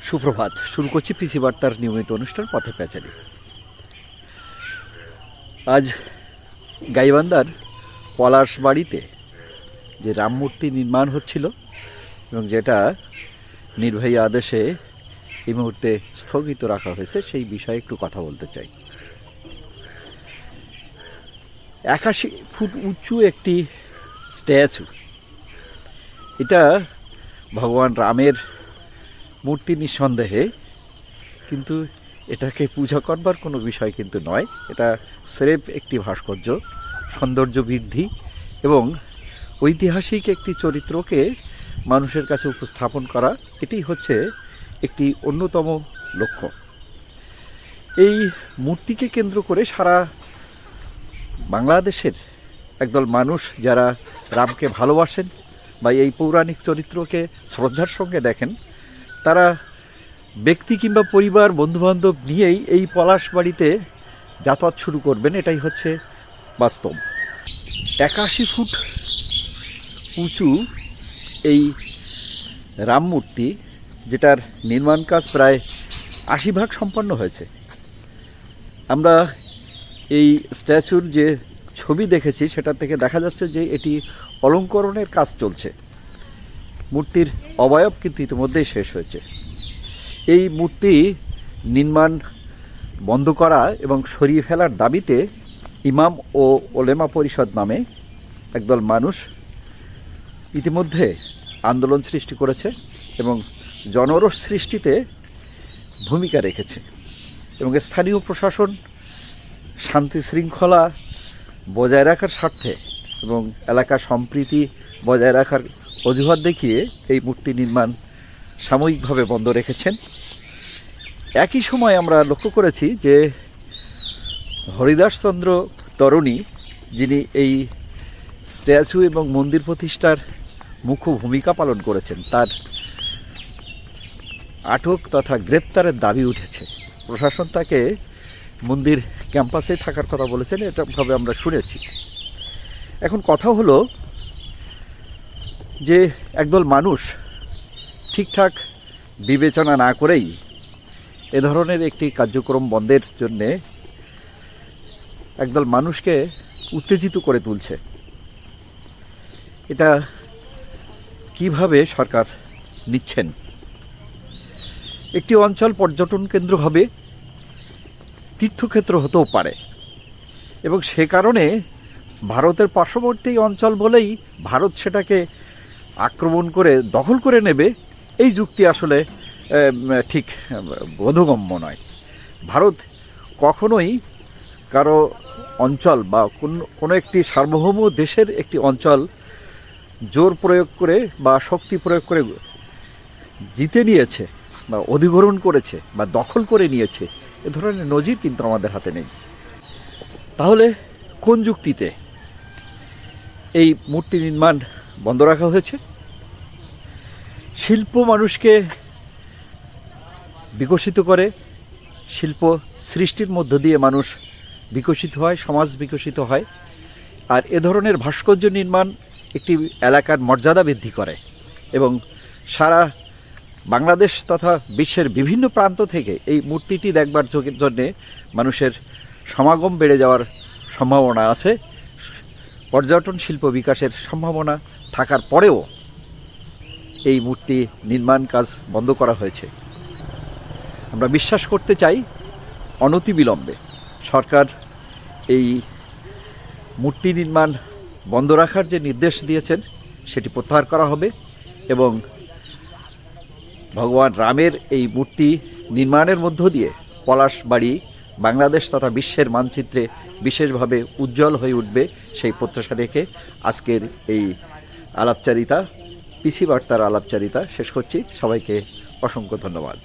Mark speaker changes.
Speaker 1: সুপ্রভাত। শুরু করছি পিসি বার্তার নিয়মিত অনুষ্ঠান পথে প্যাচারি। আজ গাইবান্ধার পলাশ বাড়িতে যে রাম মূর্তি নির্মাণ হচ্ছিল এবং যেটা নির্বাহী আদেশে এই মুহূর্তে স্থগিত রাখা হয়েছে, সেই বিষয়ে একটু কথা বলতে চাই। 81 ফুট উঁচু একটি স্ট্যাচু, এটা ভগবান রামের মূর্তি নিঃসন্দেহে, কিন্তু এটাকে পূজা করবার কোনো বিষয় কিন্তু নয়। এটা স্রেফ একটি ভাস্কর্য, সৌন্দর্য বৃদ্ধি এবং ঐতিহাসিক একটি চরিত্রকে মানুষের কাছে উপস্থাপন করা, এটি হচ্ছে একটি অন্যতম লক্ষ্য। এই মূর্তিকে কেন্দ্র করে সারা বাংলাদেশের একদল মানুষ যারা রামকে ভালোবাসেন বা এই পৌরাণিক চরিত্রকে শ্রদ্ধার সঙ্গে দেখেন, তারা ব্যক্তি কিংবা পরিবার বন্ধুবান্ধব নিয়েই এই পলাশ বাড়িতে যাতায়াত শুরু করবেন, এটাই হচ্ছে বাস্তব। 81 ফুট উঁচু এই রাম মূর্তি, যেটার নির্মাণ কাজ প্রায় 80% সম্পন্ন হয়েছে। আমরা এই স্ট্যাচুর যে ছবি দেখেছি সেটা থেকে দেখা যাচ্ছে যে এটি অলঙ্করণের কাজ চলছে। মূর্তির অবয়ব কিন্তু ইতিমধ্যেই শেষ হয়েছে। এই মূর্তি নির্মাণ বন্ধ করা এবং সরিয়ে ফেলার দাবিতে ইমাম ও ওলেমা পরিষদ নামে একদল মানুষ ইতিমধ্যে আন্দোলন সৃষ্টি করেছে এবং জনরোষ সৃষ্টিতে ভূমিকা রেখেছে, এবং স্থানীয় প্রশাসন শান্তি শৃঙ্খলা বজায় রাখার স্বার্থে এবং এলাকা সম্প্রীতি বজায় রাখার অজুহাত দেখিয়ে এই মূর্তি নির্মাণ সাময়িকভাবে বন্ধ রেখেছেন। একই সময় আমরা লক্ষ্য করেছি যে হরিদাসচন্দ্র তরণী, যিনি এই স্ট্যাচু এবং মন্দির প্রতিষ্ঠার মুখ্য ভূমিকা পালন করেছেন, তার আটক তথা গ্রেপ্তারের দাবি উঠেছে। প্রশাসন তাকে মন্দির ক্যাম্পাসে থাকার কথা বলেছেন, এটাভাবে আমরা শুনেছি। এখন কথা হলো যে একদল মানুষ ঠিকঠাক বিবেচনা না করেই এ ধরনের একটি কার্যক্রম বন্ধের জন্যে একদল মানুষকে উত্তেজিত করে তুলছে। এটা কিভাবে সরকার নিচ্ছেন? একটি অঞ্চল পর্যটন কেন্দ্র হবে, তীর্থক্ষেত্র হতেও পারে, এবং সে কারণে ভারতের পার্শ্ববর্তী অঞ্চল বলেই ভারত সেটাকে আক্রমণ করে দখল করে নেবে, এই যুক্তি আসলে ঠিক বোধগম্য নয়। ভারত কখনোই কারো অঞ্চল বা কোনো একটি সার্বভৌম দেশের একটি অঞ্চল জোর প্রয়োগ করে বা শক্তি প্রয়োগ করে জিতে নিয়েছে বা অধিগ্রহণ করেছে বা দখল করে নিয়েছে, এ ধরনের নজির কিন্তু আমাদের হাতে নেই। তাহলে কোন যুক্তিতে এই মূর্তি নির্মাণ বন্ধ রাখা হয়েছে? শিল্প মানুষকে বিকশিত করে, শিল্প সৃষ্টির মধ্য দিয়ে মানুষ বিকশিত হয়, সমাজ বিকশিত হয়। আর এ ধরনের ভাস্কর্য নির্মাণ একটি এলাকার মর্যাদা বৃদ্ধি করে এবং সারা বাংলাদেশ তথা বিশ্বের বিভিন্ন প্রান্ত থেকে এই মূর্তিটি দেখবার জন্যে মানুষের সমাগম বেড়ে যাওয়ার সম্ভাবনা আছে। পর্যটন শিল্প বিকাশের সম্ভাবনা থাকার পরেও এই মূর্তি নির্মাণ কাজ বন্ধ করা হয়েছে। আমরা বিশ্বাস করতে চাই অনতিবিলম্বে সরকার এই মূর্তি নির্মাণ বন্ধ রাখার যে নির্দেশ দিয়েছেন সেটি প্রত্যাহার করা হবে এবং ভগবান রামের এই মূর্তি নির্মাণের মধ্য দিয়ে পলাশ বাড়ি বাংলাদেশ তথা বিশ্বের মানচিত্রে বিশেষভাবে উজ্জ্বল হয়ে উঠবে, সেই প্রত্যাশা রেখে আজকের এই আলাপচারিতা, পিসি বার্তার আলাপচারিতা শেষ করছি। সবাইকে অসংখ্য ধন্যবাদ।